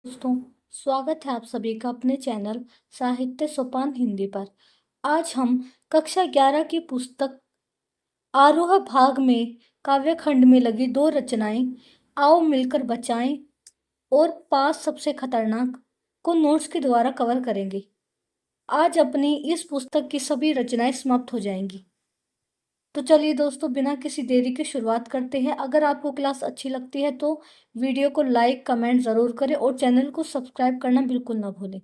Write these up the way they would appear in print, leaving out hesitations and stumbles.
दोस्तों, स्वागत है आप सभी का अपने चैनल साहित्य सोपान हिंदी पर। आज हम कक्षा 11 की पुस्तक आरोह भाग में काव्यखंड में लगी दो रचनाएं आओ मिलकर बचाएं और पास सबसे खतरनाक को नोट्स के द्वारा कवर करेंगे। आज अपनी इस पुस्तक की सभी रचनाएं समाप्त हो जाएंगी। तो चलिए दोस्तों, बिना किसी देरी के शुरुआत करते हैं। अगर आपको क्लास अच्छी लगती है तो वीडियो को लाइक कमेंट ज़रूर करें और चैनल को सब्सक्राइब करना बिल्कुल ना भूलें।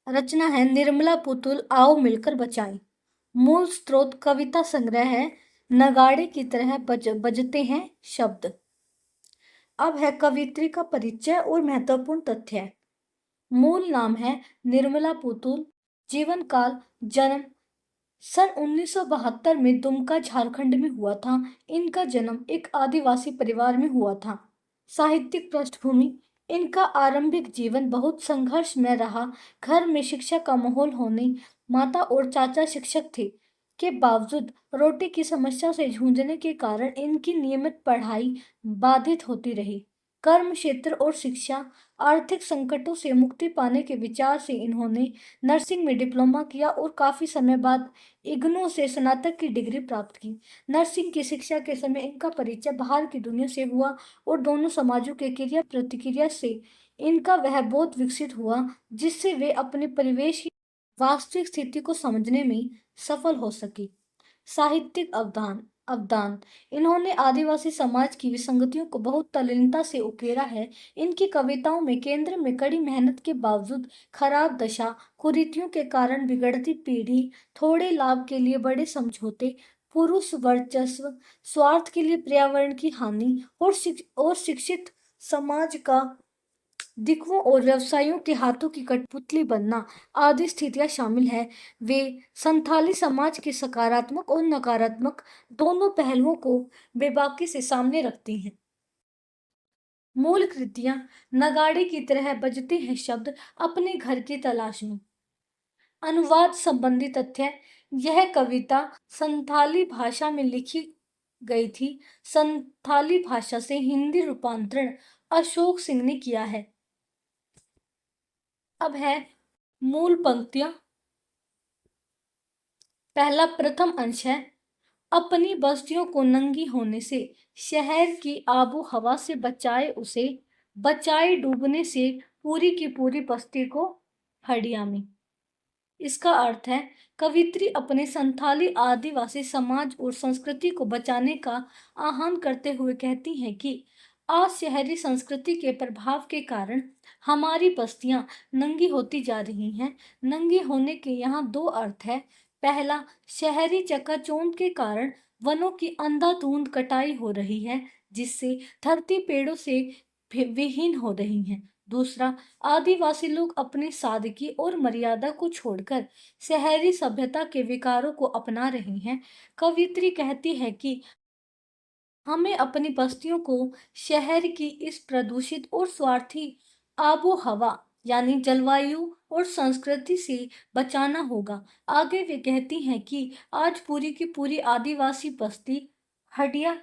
रचना है निर्मला पुतुल आओ मिलकर बचाएं। मूल स्रोत कविता संग्रह है नगाड़े की तरह बजते हैं शब्द। अब है कवित्री का परिचय और महत्वपूर्ण तथ्य। मूल नाम है निर्मला पुतुल। जीवन काल जन्म सन 1972 में दुमका झारखंड में हुआ था। इनका जन्म एक आदिवासी परिवार में हुआ था। साहित्यिक पृष्ठभूमि इनका आरंभिक जीवन बहुत संघर्षमय रहा। घर में शिक्षा का माहौल होने, माता और चाचा शिक्षक थे के बावजूद रोटी की समस्या से जूझने के कारण इनकी नियमित पढ़ाई बाधित होती रही। कर्म क्षेत्र और शिक्षा आर्थिक संकटों से मुक्ति पाने के विचार से इन्होंने नर्सिंग में डिप्लोमा किया और काफी समय बाद इग्नू से स्नातक की डिग्री प्राप्त की। नर्सिंग की शिक्षा के समय इनका परिचय बाहर की दुनिया से हुआ और दोनों समाजों के क्रिया प्रतिक्रिया से इनका वह बोध विकसित हुआ जिससे वे अपने परिवेश की वास्तविक स्थिति को समझने में सफल हो सके। साहित्यिक अवदान अवदान इन्होंने आदिवासी समाज की विसंगतियों को बहुत तल्लीनता से उकेरा है। इनकी कविताओं में केंद्र में कड़ी मेहनत के बावजूद खराब दशा कुरीतियों के कारण बिगड़ती पीढ़ी, थोड़े लाभ के लिए बड़े समझौते, पुरुष वर्चस्व, स्वार्थ के लिए पर्यावरण की हानि और शिक्षित समाज का दिक्वों और व्यवसायियों के हाथों की कठपुतली बनना आदि स्थितियां शामिल है। वे संथाली समाज के सकारात्मक और नकारात्मक दोनों पहलुओं को बेबाकी से सामने रखती हैं। मूल कृतियां नगाड़े की तरह बजते हैं शब्द अपने घर की तलाश में। अनुवाद संबंधी तथ्य यह कविता संथाली भाषा में लिखी गई थी। संथाली भाषा से हिंदी रूपांतरण अशोक सिंह ने किया है। अब है मूल पंक्तियां। पहला प्रथम अंश है अपनी बस्तियों को नंगी होने से, शहर की आबो हवा से बचाए डूबने से पूरी की पूरी बस्ती को हड़िया में। इसका अर्थ है कवित्री अपने संथाली आदिवासी समाज और संस्कृति को बचाने का आह्वान करते हुए कहती हैं कि आज शहरी संस्कृति के प्रभाव के कारण हमारी बस्तियां नंगी होती जा रही हैं। नंगी होने के यहाँ दो अर्थ है। पहला, शहरी चकाचौंध के कारण वनों की अंधाधुंध कटाई हो रही है जिससे धरती पेड़ों से विहीन हो रही है। दूसरा, आदिवासी लोग अपनी सादगी और मर्यादा को छोड़कर शहरी सभ्यता के विकारों को अपना रहे हैं। कवित्री कहती है कि हमें अपनी बस्तियों को शहर की इस प्रदूषित और स्वार्थी आबो हवा यानी जलवायु और संस्कृति से बचाना होगा। आगे वे कहती हैं कि आज पूरी की पूरी आदिवासी बस्ती हड्डियां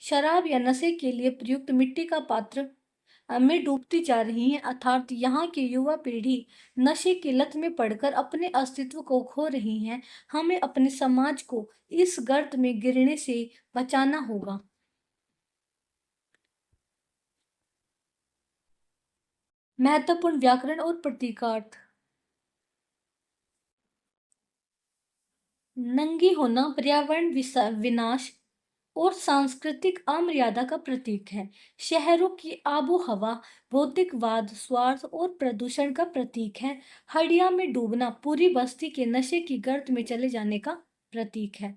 शराब या नशे के लिए प्रयुक्त मिट्टी का पात्र में डूबती जा रही है। अर्थात यहाँ की युवा पीढ़ी नशे की लत में पड़कर अपने अस्तित्व को खो रही है। हमें अपने समाज को इस गर्त में गिरने से बचाना होगा। महत्वपूर्ण व्याकरण और प्रतीकार्थ। नंगी होना पर्यावरण विनाश और सांस्कृतिक अमर्यादा का प्रतीक है। शहरों की आबो हवा भौतिकवाद, स्वार्थ और प्रदूषण का प्रतीक है। हड़िया में डूबना पूरी बस्ती के नशे की गर्त में चले जाने का प्रतीक है।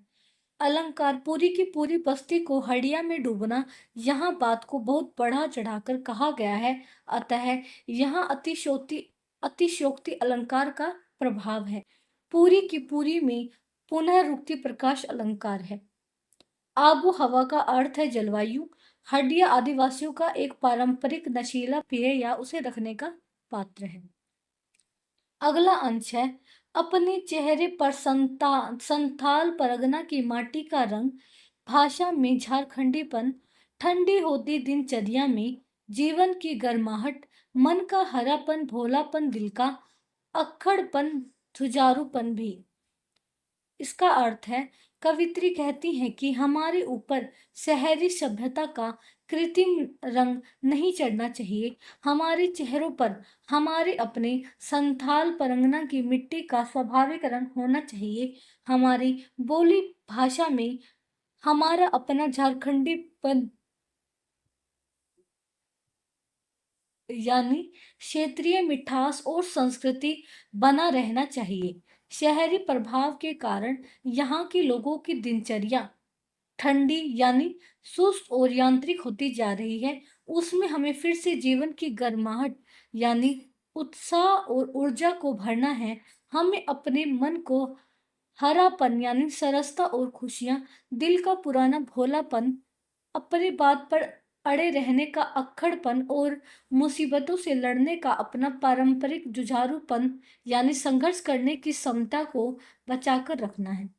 अलंकार पूरी की पूरी बस्ती को हड़िया में डूबना, यहाँ बात को बहुत बढ़ा चढ़ाकर कहा गया है। अतः यहाँ अतिशयोक्ति अलंकार का प्रभाव है। पूरी की पूरी में पुनरुक्ति प्रकाश अलंकार है। आबो हवा का अर्थ है जलवायु। हड्डियां आदिवासियों का एक पारंपरिक नशीला पेय या उसे रखने का पात्र है। अगला अंश है अपने चेहरे पर संथाल परगना की माटी का रंग। भाषा में झारखंडीपन। ठंडी होती दिनचर्या में जीवन की गर्माहट, मन का हरापन, भोलापन, दिल का अक्खड़पन, जुझारूपन भी। इसका अर्थ है, कवित्री कहती हैं कि हमारे ऊपर शहरी सभ्यता का कृत्रिम रंग नहीं चढ़ना चाहिए। हमारे चेहरों पर हमारे अपने संथाल परंगना की मिट्टी का स्वाभाविक रंग होना चाहिए। हमारी बोली भाषा में हमारा अपना झारखंडीपन यानी क्षेत्रीय मिठास और संस्कृति बना रहना चाहिए। शहरी प्रभाव के कारण यहाँ के लोगों की दिनचर्या ठंडी यानी सुस्त और यांत्रिक होती जा रही है। उसमें हमें फिर से जीवन की गर्माहट यानी उत्साह और ऊर्जा को भरना है। हमें अपने मन को हरापन यानी सरसता और खुशियां, दिल का पुराना भोलापन, अपनी बात पर अड़े रहने का अक्खड़पन और मुसीबतों से लड़ने का अपना पारंपरिक जुझारूपन यानी संघर्ष करने की क्षमता को बचाकर रखना है।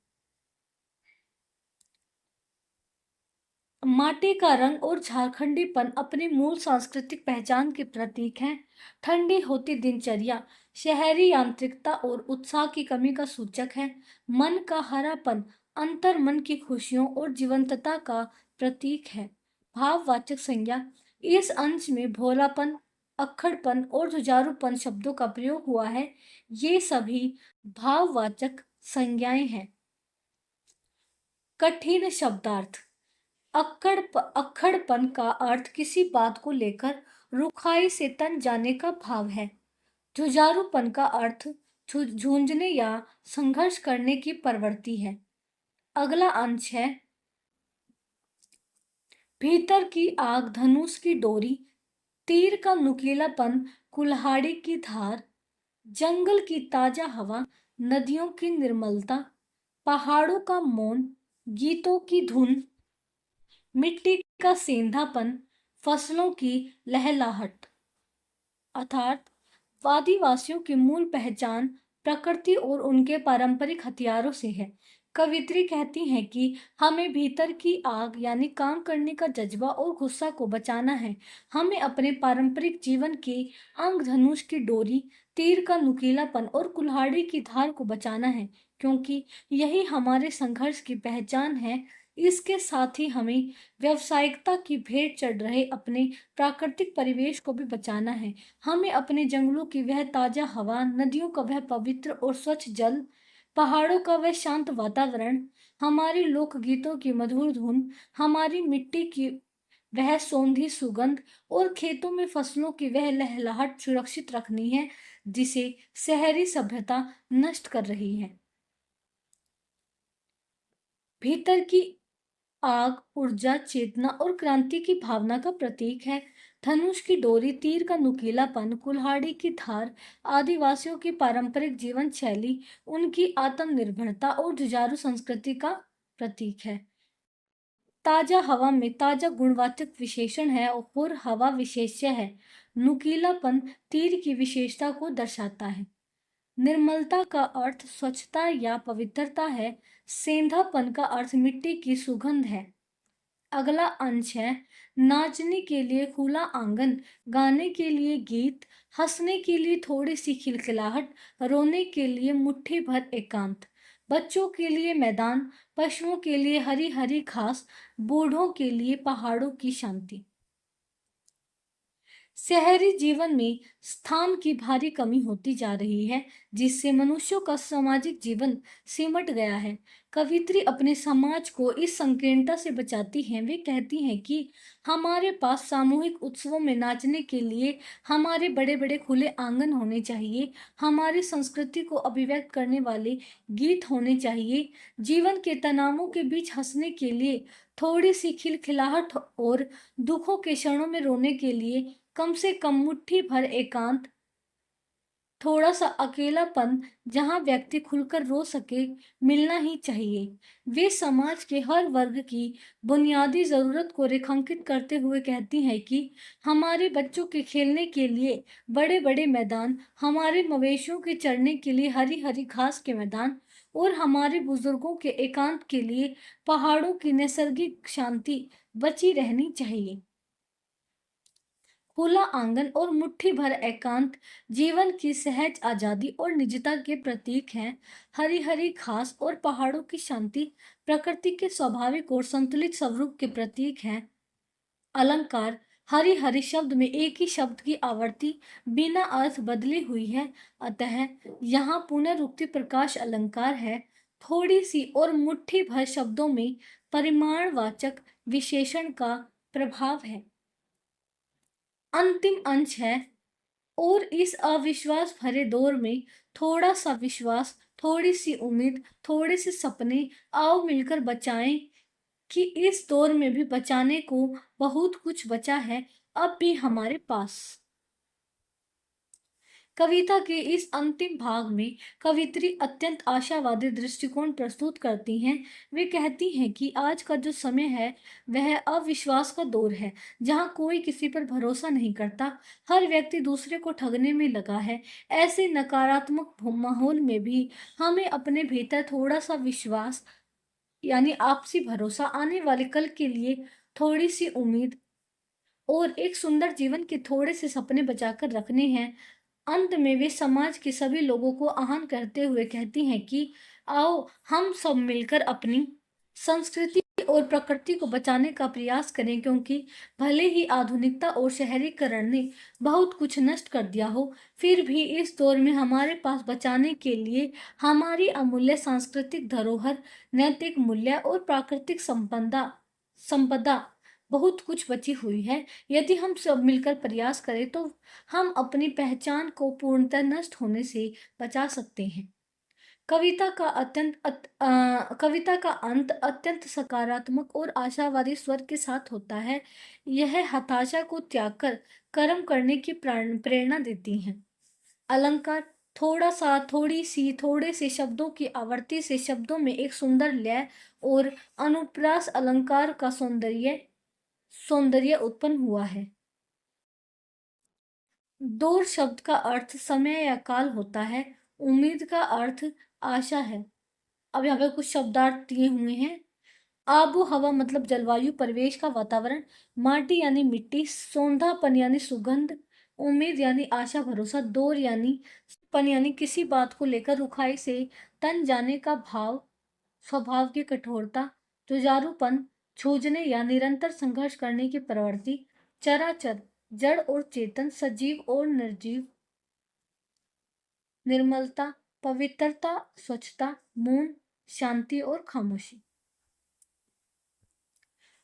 माटी का रंग और झारखंडीपन अपनी मूल सांस्कृतिक पहचान के प्रतीक हैं। ठंडी होती दिनचर्या शहरी यांत्रिकता और उत्साह की कमी का सूचक है। मन का हरापन अंतर मन की खुशियों और जीवंतता का प्रतीक है। भाववाचक संज्ञा, इस अंश में भोलापन, अक्खड़पन और जुझारूपन शब्दों का प्रयोग हुआ है। ये सभी भाववाचक संज्ञाएं हैं। कठिन शब्दार्थ, अक्खड़पन का अर्थ किसी बात को लेकर रुखाई से तन जाने का भाव है। जुझारूपन का अर्थ झूंझने या संघर्ष करने की प्रवृत्ति है। अगला अंश है भीतर की आग, धनुष की डोरी, तीर का नुकीलापन, कुल्हाड़ी की धार, जंगल की ताजा हवा, नदियों की निर्मलता, पहाड़ों का मौन, गीतों की धुन, मिट्टी का सेंधापन, फसलों की लहलाहट। अर्थात आदिवासियों की मूल पहचान प्रकृति और उनके पारंपरिक हथियारों से है। कवित्री कहती हैं कि हमें भीतर की आग यानी काम करने का जज्बा और गुस्सा को बचाना है। हमें अपने पारंपरिक जीवन के अंग, धनुष की डोरी, तीर का नुकीलापन और कुल्हाड़ी की धार को बचाना है, क्योंकि यही हमारे संघर्ष की पहचान है। इसके साथ ही हमें व्यावसायिकता की भेंट चढ़ रहे अपने प्राकृतिक परिवेश को भी बचाना है। हमें अपने जंगलों की वह ताजा हवा, नदियों का वह पवित्र और स्वच्छ जल, पहाड़ों का वह शांत वातावरण, हमारे लोकगीतों की मधुर धुन, हमारी मिट्टी की वह सौंधी सुगंध और खेतों में फसलों की वह लहलहाट सुरक्षित रखनी है, जिसे शहरी सभ्यता नष्ट कर रही है। भीतर की आग ऊर्जा, चेतना और क्रांति की भावना का प्रतीक है। धनुष की डोरी, तीर का नुकीलापन, कुल्हाड़ी की धार आदिवासियों की पारंपरिक जीवन शैली, उनकी आत्मनिर्भरता और जुझारू संस्कृति का प्रतीक है। ताजा हवा में ताजा गुणवाचक विशेषण है और हवा विशेष्य है। नुकीलापन तीर की विशेषता को दर्शाता है। निर्मलता का अर्थ स्वच्छता या पवित्रता है। सेंधापन का अर्थ मिट्टी की सुगंध है। अगला अंश है नाचने के लिए खुला आंगन, गाने के लिए गीत, हंसने के लिए थोड़ी सी खिलखिलाहट, रोने के लिए मुट्ठी भर एकांत, बच्चों के लिए मैदान, पशुओं के लिए हरी हरी घास, बूढ़ों के लिए पहाड़ों की शांति। शहरी जीवन में स्थान की भारी कमी होती जा रही है, जिससे मनुष्यों का सामाजिक जीवन सिमट गया है। कवित्री अपने समाज को इस संकीर्णता से बचाती हैं। वे कहती हैं कि हमारे पास सामूहिक उत्सवों में नाचने के लिए हमारे बड़े बड़े खुले आंगन होने चाहिए। हमारी संस्कृति को अभिव्यक्त करने वाले गीत होने चाहिए। जीवन के तनावों के बीच हंसने के लिए थोड़ी सी खिलखिलाहट और दुखों के क्षणों में रोने के लिए कम से कम मुट्ठी भर एकांत, थोड़ा सा अकेलापन जहां व्यक्ति खुलकर रो सके, मिलना ही चाहिए। वे समाज के हर वर्ग की बुनियादी जरूरत को रेखांकित करते हुए कहती हैं कि हमारे बच्चों के खेलने के लिए बड़े बड़े मैदान, हमारे मवेशियों के चरने के लिए हरी हरी घास के मैदान और हमारे बुजुर्गों के एकांत के लिए पहाड़ों की नैसर्गिक शांति बची रहनी चाहिए। खुला आंगन और मुट्ठी भर एकांत जीवन की सहज आजादी और निजता के प्रतीक हैं। हरी हरी घास और पहाड़ों की शांति प्रकृति के स्वाभाविक और संतुलित स्वरूप के प्रतीक हैं। अलंकार हरि हरि शब्द में एक ही शब्द की आवर्ती बिना अर्थ बदली हुई है, अतः यहाँ पुनरुक्ति प्रकाश अलंकार है। थोड़ी सी और मुट्ठी भर शब्दों में परिमाणवाचक विशेषण का प्रभाव है। अंतिम अंश है, और इस अविश्वास भरे दौर में थोड़ा सा विश्वास, थोड़ी सी उम्मीद, थोड़े से सपने, आओ मिलकर बचाएं कि इस दौर में भी बचाने को बहुत कुछ बचा है अब भी हमारे पास। कविता के इस अंतिम भाग में कवित्री अत्यंत आशावादी दृष्टिकोण प्रस्तुत करती हैं। वे कहती हैं कि आज का जो समय है वह अविश्वास का दौर है, जहां कोई किसी पर भरोसा नहीं करता, हर व्यक्ति दूसरे को ठगने में लगा है। ऐसे नकारात्मक माहौल में भी हमें अपने भीतर थोड़ा सा विश्वास यानी आपसी भरोसा, आने वाले कल के लिए थोड़ी सी उम्मीद और एक सुंदर जीवन के थोड़े से सपने बचाकर रखने हैं। अंत में वे समाज के सभी लोगों को आह्वान करते हुए कहती हैं कि आओ हम सब मिलकर अपनी संस्कृति और प्रकृति को बचाने का प्रयास करें, क्योंकि भले ही आधुनिकता और शहरीकरण ने बहुत कुछ नष्ट कर दिया हो, फिर भी इस दौर में हमारे पास बचाने के लिए हमारी अमूल्य सांस्कृतिक धरोहर, नैतिक मूल्य और प्राकृतिक संपदा संपदा बहुत कुछ बची हुई है। यदि हम सब मिलकर प्रयास करें तो हम अपनी पहचान को पूर्णतः नष्ट होने से बचा सकते हैं। कविता का अंत अत्यंत सकारात्मक और आशावादी स्वर के साथ होता है। यह हताशा को त्याग कर कर्म करने की प्रेरणा देती हैं। अलंकार थोड़ा सा, थोड़ी सी, थोड़े से शब्दों की आवर्ती से शब्दों में एक सुंदर लय और अनुप्रास अलंकार का सौंदर्य उत्पन्न हुआ है। दौर शब्द का अर्थ समय या काल होता है। उम्मीद का अर्थ आशा है। अब यहाँ पे कुछ शब्दार्थ दिए हुए हैं। आबो हवा मतलब जलवायु, परिवेश का वातावरण। माटी यानी मिट्टी। सौंधापन यानी सुगंध। उम्मीद यानी आशा भरोसा। दौर यानी पन यानी किसी बात को लेकर रुखाई से तन जाने का भाव, स्वभाव की कठोरता। जुझारूपन जूझने या निरंतर संघर्ष करने की प्रवृत्ति। चराचर जड़ और चेतन, सजीव और निर्जीव। निर्मलता, पवित्रता, स्वच्छता, मौन, शांति और खामोशी।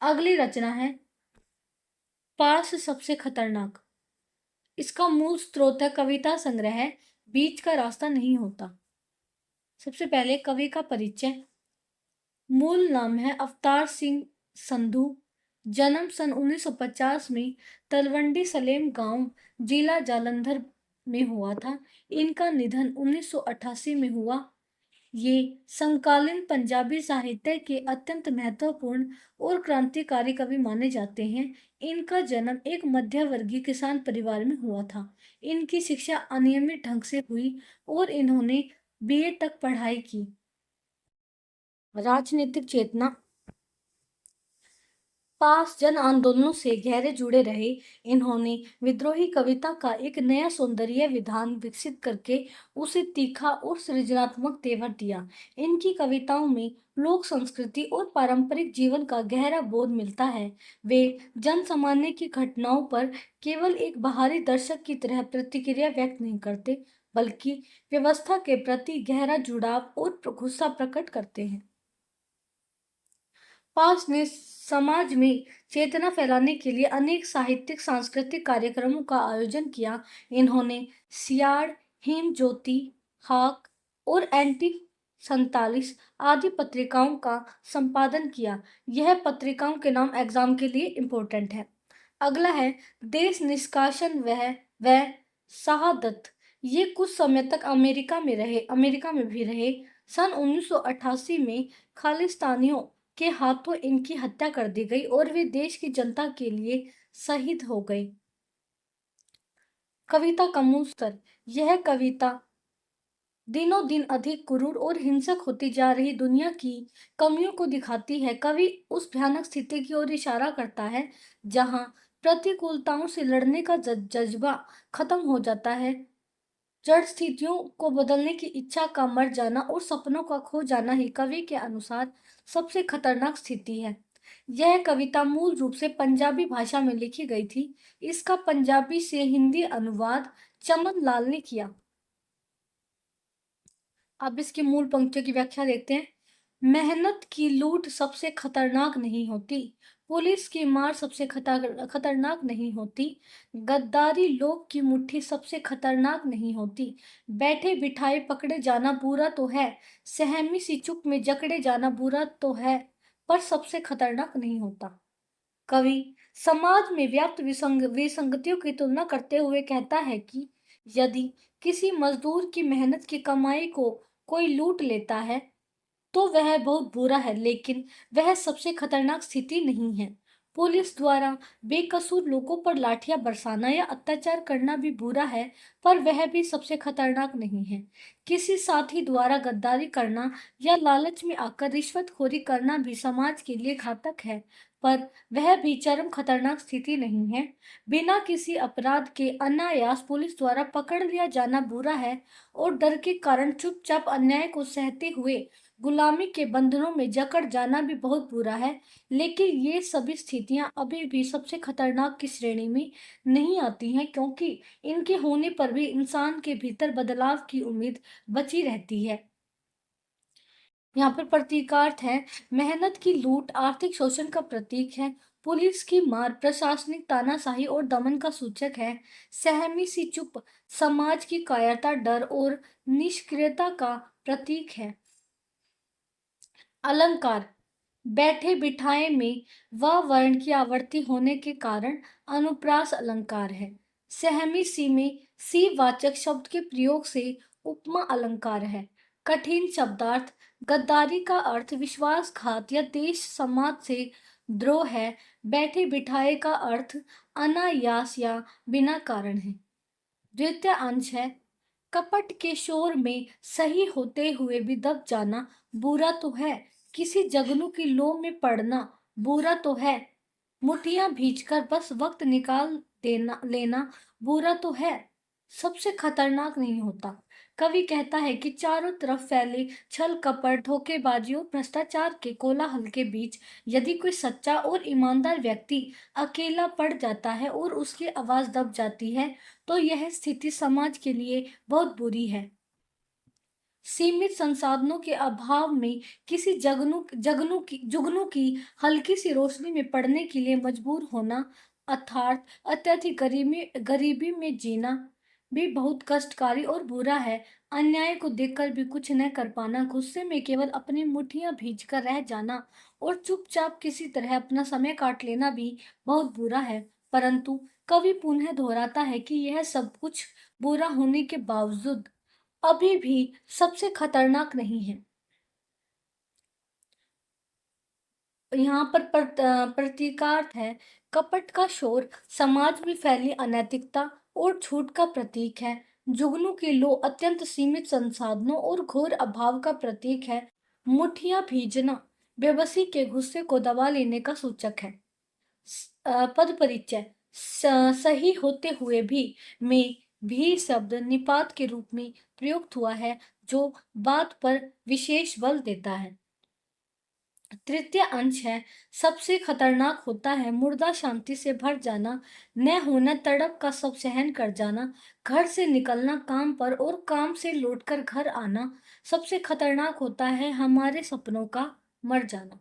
अगली रचना है पास सबसे खतरनाक। इसका मूल स्रोत है कविता संग्रह है बीच का रास्ता नहीं होता। सबसे पहले कवि का परिचय। मूल नाम है अवतार सिंह संधू। जन्म सन 1950 में तलवंडी सलेम गांव, जिला जालंधर में हुआ था। इनका निधन 1988 में हुआ। ये समकालीन पंजाबी साहित्य के अत्यंत महत्वपूर्ण और क्रांतिकारी कवि माने जाते हैं। इनका जन्म एक मध्यवर्गीय किसान परिवार में हुआ था। इनकी शिक्षा अनियमित ढंग से हुई और इन्होंने बीए तक पढ़ाई की। राजनीतिक चेतना। पास जन आंदोलनों से गहरे जुड़े रहे। इन्होंने विद्रोही कविता का एक नया सौंदर्य विधान विकसित करके उसे तीखा और सृजनात्मक तेवर दिया। इनकी कविताओं में लोक संस्कृति और पारंपरिक जीवन का गहरा बोध मिलता है। वे जन सामान्य की घटनाओं पर केवल एक बाहरी दर्शक की तरह प्रतिक्रिया व्यक्त नहीं करते, बल्कि व्यवस्था के प्रति गहरा जुड़ाव और गुस्सा प्रकट करते हैं। पास ने समाज में चेतना फैलाने के लिए अनेक साहित्यिक सांस्कृतिक कार्यक्रमों का आयोजन किया। इन्होंने सियाड़, हिम ज्योति, हाक और एंटी 47 आदि पत्रिकाओं का संपादन किया। यह पत्रिकाओं के नाम एग्जाम के लिए इम्पोर्टेंट है। अगला है देश निष्कासन व शहादत। ये कुछ समय तक अमेरिका में भी रहे। सन 1988 में खालिस्तानियों के हाथों इनकी हत्या कर दी गई और वे देश की जनता के लिए शहीद हो गए। कविता का मूल स्तर। यह कविता दिनों दिन अधिक क्रूर और हिंसक होती जा रही दुनिया की कमियों को दिखाती है। कवि उस भयानक स्थिति की ओर इशारा करता है जहां प्रतिकूलताओं से लड़ने का जज्बा खत्म हो जाता है। जड़ स्थितियों को बदलने की इच्छा का मर जाना और सपनों का खो जाना ही कवि के अनुसार सबसे खतरनाक स्थिति है। यह कविता मूल रूप से पंजाबी भाषा में लिखी गई थी। इसका पंजाबी से हिंदी अनुवाद चमन लाल ने किया। अब इसकी मूल पंक्तियों की व्याख्या देखते हैं। मेहनत की लूट सबसे खतरनाक नहीं होती, पुलिस की मार सबसे खतरनाक नहीं होती, गद्दारी लोग की मुट्ठी सबसे खतरनाक नहीं होती, बैठे बिठाए पकड़े जाना बुरा तो है, सहमी सी चुप में जकड़े जाना बुरा तो है, पर सबसे खतरनाक नहीं होता। कवि समाज में व्याप्त विसंगतियों की तुलना करते हुए कहता है कि यदि किसी मजदूर की मेहनत की कमाई को कोई लूट लेता है तो वह बहुत बुरा है, लेकिन वह सबसे खतरनाक स्थिति नहीं है। पुलिस द्वारा बेकसूर लोगों पर लाठियां बरसाना या अत्याचार करना भी बुरा है, पर वह भी सबसे खतरनाक नहीं है। किसी साथी द्वारा गद्दारी करना या लालच में आकर रिश्वतखोरी करना भी समाज के लिए घातक है, पर वह भी चरम खतरनाक स्थिति नहीं है। बिना किसी अपराध के अनायास पुलिस द्वारा पकड़ लिया जाना बुरा है और डर के कारण चुपचाप अन्याय को सहते हुए गुलामी के बंधनों में जकड़ जाना भी बहुत बुरा है, लेकिन ये सभी स्थितियां अभी भी सबसे खतरनाक की श्रेणी में नहीं आती हैं, क्योंकि इनके होने पर भी इंसान के भीतर बदलाव की उम्मीद बची रहती है। यहाँ पर प्रतीकार्थ है। मेहनत की लूट आर्थिक शोषण का प्रतीक है। पुलिस की मार प्रशासनिक तानाशाही और दमन का सूचक है। सहमी सी चुप समाज की कायरता, डर और निष्क्रियता का प्रतीक है। अलंकार बैठे बिठाए में व वर्ण की आवर्ती होने के कारण अनुप्रास अलंकार है। सहमी सी में सी वाचक शब्द के प्रयोग से उपमा अलंकार है। कठिन शब्दार्थ गद्दारी का अर्थ विश्वासघात या देश समाज से द्रोह है। बैठे बिठाए का अर्थ अनायास या बिना कारण है। द्वितीय अंश है। कपट के शोर में सही होते हुए भी दब जाना बुरा तो है, किसी जगनू की लो में पड़ना बुरा तो है, मुठियां भींचकर बस वक्त निकाल देना लेना बुरा तो है, सबसे खतरनाक नहीं होता। कवि कहता है कि चारों तरफ फैले छल कपट धोखेबाजी और भ्रष्टाचार के कोलाहल के बीच यदि कोई सच्चा और ईमानदार व्यक्ति अकेला पड़ जाता है और उसकी आवाज दब जाती है तो यह स्थिति समाज के लिए बहुत बुरी है। सीमित संसाधनों के अभाव में किसी जुगनू की हल्की सी रोशनी में पड़ने के लिए मजबूर होना अर्थात अत्यधिक गरीबी में जीना भी बहुत कष्टकारी और बुरा है। अन्याय को देखकर भी कुछ न कर पाना, गुस्से में केवल अपनी मुट्ठियां भींच कर रह जाना और चुपचाप किसी तरह अपना समय काट लेना भी बहुत बुरा है। परंतु कवि पुनः दोहराता है कि यह सब कुछ बुरा होने के बावजूद अभी भी सबसे खतरनाक नहीं है। यहाँ पर प्रतीकार्थ है। कपट का शोर समाज में फैली अनैतिकता और झूठ का प्रतीक है। जुगनू की लो अत्यंत सीमित संसाधनों और घोर अभाव का प्रतीक है। मुठियां भीजना बेबसी के गुस्से को दबा लेने का सूचक है। पद परिचय सही होते हुए में भी शब्द निपात के रूप में प्रयुक्त हुआ है, जो बात पर विशेष बल देता है। तृतीय अंश है। सबसे खतरनाक होता है मुर्दा शांति से भर जाना, न होना तड़प का सब सहन कर जाना, घर से निकलना काम पर और काम से लौटकर घर आना। सबसे खतरनाक होता है हमारे सपनों का मर जाना।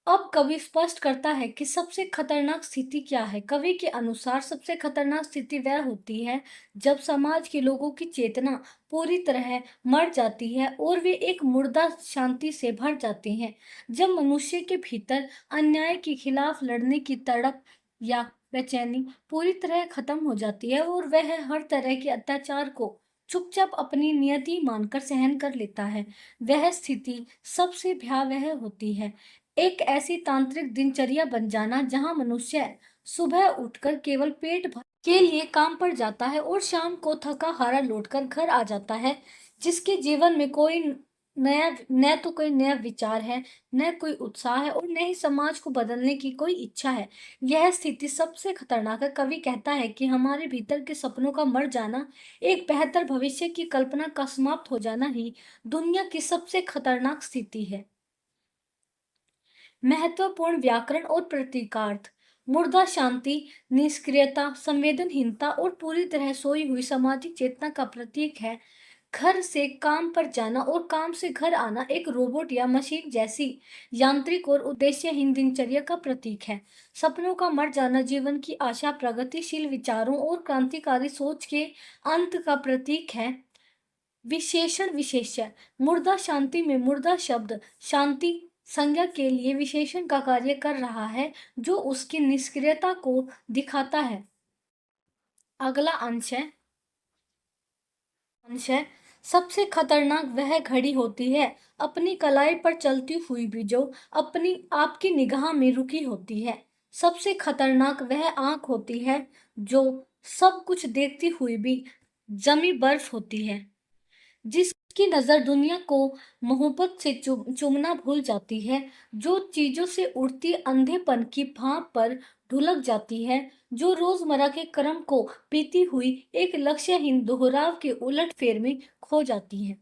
अब कवि स्पष्ट करता है कि सबसे खतरनाक स्थिति क्या है। कवि के अनुसार सबसे खतरनाक स्थिति वह होती है जब समाज के लोगों की चेतना पूरी तरह मर जाती है और वे एक मुर्दा शांति से भर जाते हैं। जब मनुष्य के भीतर अन्याय के खिलाफ लड़ने की तड़प या बेचैनी पूरी तरह खत्म हो जाती है और वह हर तरह के अत्याचार को चुपचाप अपनी नियति मानकर सहन कर लेता है, वह स्थिति सबसे भयावह होती है। एक ऐसी तांत्रिक दिनचर्या बन जाना जहां मनुष्य सुबह उठकर केवल पेट भर के लिए काम पर जाता है और शाम को थका हारा लौटकर घर आ जाता है, जिसके जीवन में कोई न तो कोई नया विचार है, न कोई उत्साह है और न ही समाज को बदलने की कोई इच्छा है। यह स्थिति सबसे खतरनाक है। कवि कहता है कि हमारे भीतर के सपनों का मर जाना, एक बेहतर भविष्य की कल्पना का समाप्त हो जाना ही दुनिया की सबसे खतरनाक स्थिति है। महत्वपूर्ण व्याकरण और प्रतीकार्थ। मुर्दा शांति, निष्क्रियता, संवेदनहीनता और पूरी तरह सोई हुई सामाजिक चेतना का प्रतीक है। घर से काम पर जाना और काम से घर आना एक रोबोट या मशीन जैसी यांत्रिक और उद्देश्यहीन दिनचर्या का प्रतीक है। सपनों का मर जाना जीवन की आशा, प्रगतिशील विचारों और क्रांतिकारी सोच के अंत का प्रतीक है। विशेषण विशेष्य। मुर्दा शांति में मुर्दा शब्द शांति संज्ञा के लिए विशेषण का कार्य कर रहा है जो उसकी निष्क्रियता को दिखाता है। अगला अंश है सबसे खतरनाक वह घड़ी होती है अपनी कलाई पर चलती हुई भी जो अपनी आपकी निगाह में रुकी होती है। सबसे खतरनाक वह आंख होती है जो सब कुछ देखती हुई भी जमी बर्फ होती है, जिसकी नजर दुनिया को मोहब्बत से चूमना भूल जाती है, जो चीजों से उड़ती अंधेपन की भाप पर ढुलक जाती है, जो रोजमर्रा के क्रम को पीती हुई एक लक्ष्यहीन दोहराव के उलटफेर में खो जाती है।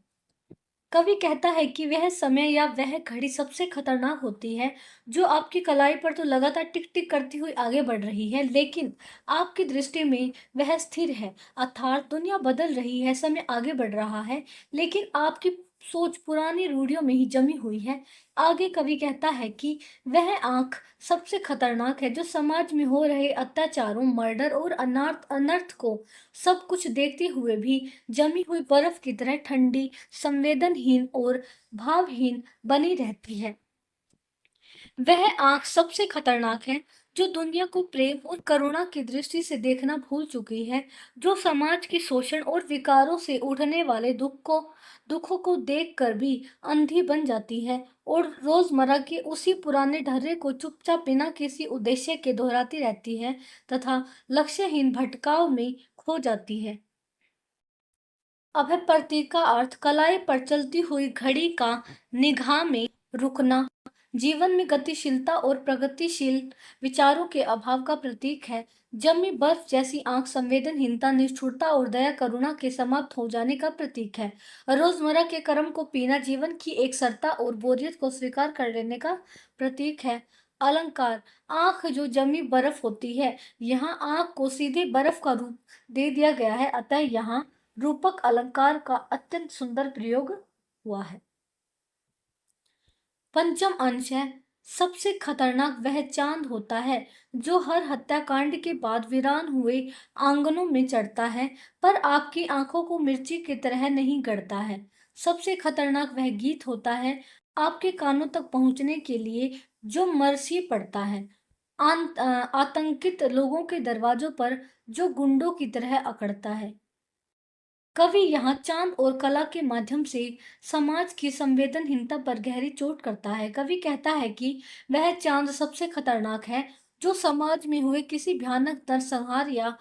कवि कहता है कि वह समय या वह घड़ी सबसे खतरनाक होती है जो आपकी कलाई पर तो लगातार टिक टिक करती हुई आगे बढ़ रही है, लेकिन आपकी दृष्टि में वह स्थिर है। अर्थात दुनिया बदल रही है, समय आगे बढ़ रहा है, लेकिन आपकी सोच पुरानी रूढ़ियों में ही जमी हुई है। आगे कवि कहता है कि वह आंख सबसे खतरनाक है जो समाज में हो रहे अत्याचारों, मर्डर और अनर्थ अनर्थ को सब कुछ देखते हुए भी जमी हुई बर्फ की तरह ठंडी, संवेदनहीन और भावहीन बनी रहती है। वह आंख सबसे खतरनाक है जो दुनिया को प्रेम और करुणा की दृष्टि से देखना भूल चुकी है, जो समाज के शोषण और विकारों से उठने वाले दुखों को देखकर भी अंधी बन जाती है और रोजमर्रा के उसी पुराने ढर्रे को चुपचाप बिना किसी उद्देश्य के दोहराती रहती है तथा लक्ष्यहीन भटकाव में खो जाती है। अब है प्रतीक का अर्थ। कलाई पर चलती हुई घड़ी का निगाह में रुकना जीवन में गतिशीलता और प्रगतिशील विचारों के अभाव का प्रतीक है। जमी बर्फ जैसी आंख संवेदनहीनता, निष्ठुरता और दया करुणा के समाप्त हो जाने का प्रतीक है। रोजमर्रा के कर्म को पीना जीवन की एकसरता और बोरियत को स्वीकार कर लेने का प्रतीक है। अलंकार। आंख जो जमी बर्फ होती है, यहाँ आंख को सीधे बर्फ का रूप दे दिया गया है, अतः यहाँ रूपक अलंकार का अत्यंत सुंदर प्रयोग हुआ है। पंचम अंश है सबसे खतरनाक वह चांद होता है जो हर हत्याकांड के बाद वीरान हुए आंगनों में चढ़ता है पर आपकी आंखों को मिर्ची की तरह नहीं गड़ता है। सबसे खतरनाक वह गीत होता है आपके कानों तक पहुंचने के लिए जो मरसी पड़ता है आतंकित लोगों के दरवाजों पर, जो गुंडों की तरह अकड़ता है। कवि यहाँ चांद और कला के माध्यम से समाज की संवेदनहीनता पर गहरी चोट करता है। कवि कहता है कि वह चांद सबसे खतरनाक है जो समाज में हुए किसी भयानक नरसंहार या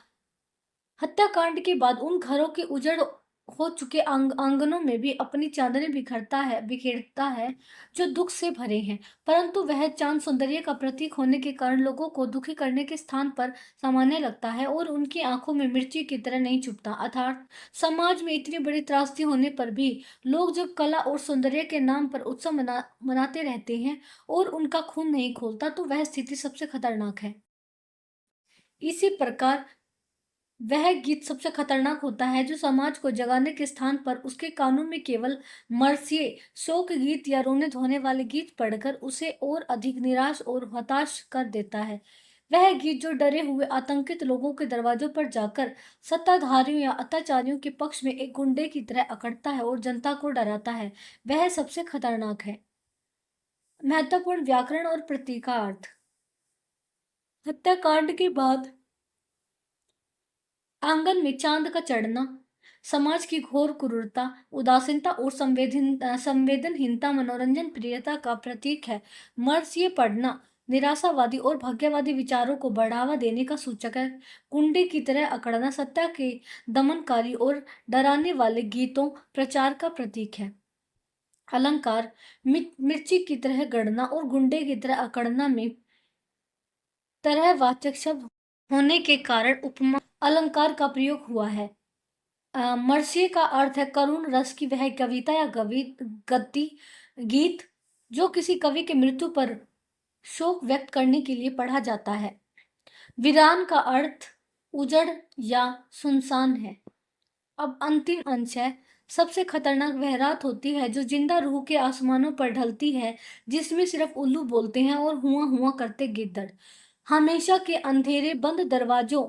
हत्याकांड के बाद उन घरों के उजड़ हो चुके आंगनों में भी अपनी चांदनी बिखेरता है जो दुख से भरे हैं। परंतु वह चांद सौंदर्य का प्रतीक होने के कारण लोगों को दुखी करने के स्थान पर सामान्य लगता है और उनकी आंखों में मिर्ची की तरह नहीं चुभता। अर्थात समाज में इतनी बड़ी त्रासदी होने पर भी लोग जब कला और सौंदर्य के नाम पर उत्सव मनाते रहते हैं और उनका खून नहीं खोलता, तो वह स्थिति सबसे खतरनाक है। इसी प्रकार वह गीत सबसे खतरनाक होता है जो समाज को जगाने के स्थान पर उसके कानों में केवल मर्सिये, शोक गीत या रोने धोने वाले गीत पढ़कर उसे और अधिक निराश और हताश कर देता है। वह गीत जो डरे हुए आतंकित लोगों के दरवाजों पर जाकर सत्ताधारियों या अत्याचारियों के पक्ष में एक गुंडे की तरह अकड़ता है और जनता को डराता है, वह सबसे खतरनाक है। महत्वपूर्ण व्याकरण और प्रतीकार्थ। हत्याकांड के बाद आंगन में चांद का चढ़ना समाज की घोर क्रूरता, उदासीनता और संवेदनहीनता मनोरंजन प्रियता का प्रतीक है। मर्सिये पढ़ना निराशावादी और भाग्यवादी विचारों को बढ़ावा देने का सूचक है। कुंडे की तरह अकड़ना सत्ता के दमनकारी और डराने वाले गीतों प्रचार का प्रतीक है। अलंकार मिर्ची की तरह गड़ना और गुंडे की तरह अकड़ना में तरहवाचक शब्द होने के कारण उपमा अलंकार का प्रयोग हुआ है। मर्ष्य का अर्थ है करुण रस की वह कविता या गद्य गीत जो किसी कवि के मृत्यु पर शोक व्यक्त करने के लिए पढ़ा जाता है। वीरान का अर्थ उजड़ या सुनसान है। अब अंतिम अंश है। सबसे खतरनाक वह रात होती है जो जिंदा रूह के आसमानों पर ढलती है, जिसमें सिर्फ उल्लू बोलते हैं और हुआ हुआ करते गिद्दड़। हमेशा के अंधेरे बंद दरवाजों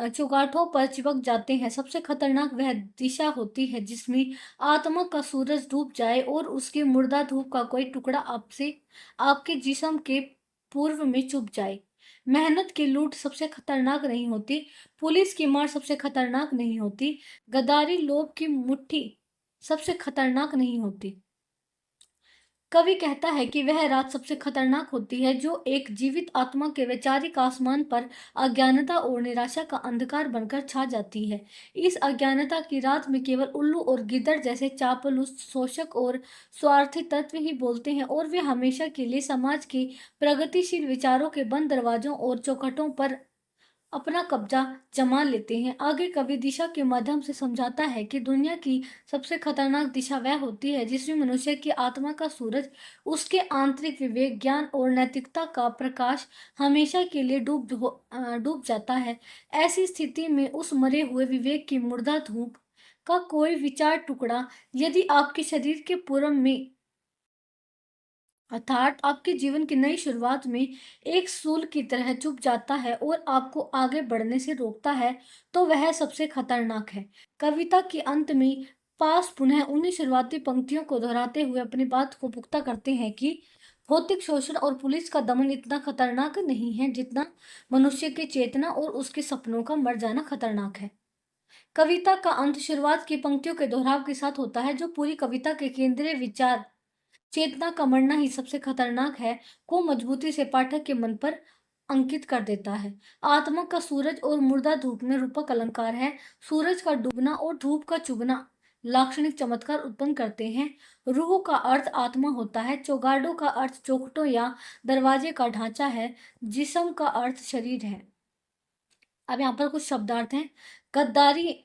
चौगाठों पर चिपक जाते हैं। सबसे खतरनाक वह दिशा होती है जिसमें आत्मा का सूरज डूब जाए और उसके मुर्दा धूप का कोई टुकड़ा आपके जिस्म के पूर्व में चुभ जाए। मेहनत की लूट सबसे खतरनाक नहीं होती, पुलिस की मार सबसे खतरनाक नहीं होती, गद्दारी लोभ की मुट्ठी सबसे खतरनाक नहीं होती। कवि कहता है कि वह रात सबसे खतरनाक होती है जो एक जीवित आत्मा के वैचारिक आसमान पर अज्ञानता और निराशा का अंधकार बनकर छा जाती है। इस अज्ञानता की रात में केवल उल्लू और गिद्दड़ जैसे चापलूस, शोषक और स्वार्थी तत्व ही बोलते हैं और वे हमेशा के लिए समाज के प्रगतिशील विचारों के बंद दरवाजों और चौखटों पर अपना कब्जा जमा लेते हैं। आगे कवि दिशा के माध्यम से समझाता है कि दुनिया की सबसे खतरनाक दिशा वह होती है जिसमें मनुष्य की आत्मा का सूरज, उसके आंतरिक विवेक, ज्ञान और नैतिकता का प्रकाश हमेशा के लिए डूब जाता है। ऐसी स्थिति में उस मरे हुए विवेक की मुर्दा धूप का कोई विचार टुकड़ा यदि आपके शरीर के पूरब में अर्थात आपके जीवन की नई शुरुआत में एक सूल की तरह चुप जाता है और आपको आगे बढ़ने से रोकता है, तो वह सबसे खतरनाक है। कविता के अंत में पास पुनः उन्हीं शुरुआती पंक्तियों को दोहराते हुए अपनी बात को पुख्ता करते हैं कि भौतिक शोषण और पुलिस का दमन इतना खतरनाक नहीं है जितना मनुष्य की चेतना और उसके सपनों का मर जाना खतरनाक है। कविता का अंत शुरुआत की पंक्तियों के दोहराव के साथ होता है जो पूरी कविता के केंद्रीय विचार चेतना का मरना ही सबसे खतरनाक है को मजबूती से पाठक के मन पर अंकित कर देता है। आत्मा का सूरज और मुर्दा धूप में रूपक अलंकार है। सूरज का डूबना और धूप का चुभना लाक्षणिक चमत्कार उत्पन्न करते हैं। रूह का अर्थ आत्मा होता है। चौगाडों का अर्थ चौखटों या दरवाजे का ढांचा है। जिस्म का अर्थ शरीर है। अब यहाँ पर कुछ शब्दार्थ हैं। गद्दारी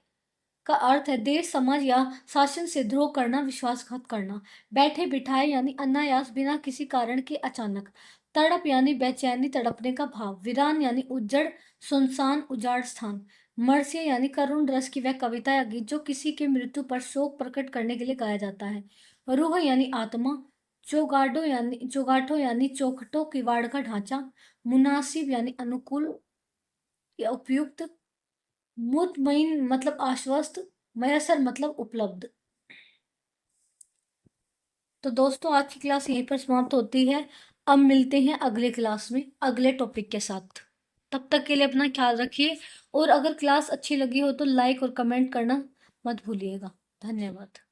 का अर्थ है देश, समाज या शासन से द्रोह करना, विश्वासघात करना। बैठे बिठाए यानी अनायास, बिना किसी कारण के अचानक। तड़प यानी बेचैनी, तड़पने का भाव। वीरान यानी उज्जड़, सुनसान, उजाड़ स्थान। मर्ष्य यानी करुण रस की वह कविता या गीत जो किसी के मृत्यु पर शोक प्रकट करने के लिए गाया जाता है। रूह यानी आत्मा। चौगाठो यानी चौखटों की वाड़ का ढांचा। मुनासिब यानी अनुकूल या उपयुक्त। मुतमईन मतलब आश्वस्त। मयसर मतलब उपलब्ध। तो दोस्तों आज की क्लास यहीं पर समाप्त होती है। अब मिलते हैं अगले क्लास में अगले टॉपिक के साथ। तब तक के लिए अपना ख्याल रखिए और अगर क्लास अच्छी लगी हो तो लाइक और कमेंट करना मत भूलिएगा। धन्यवाद।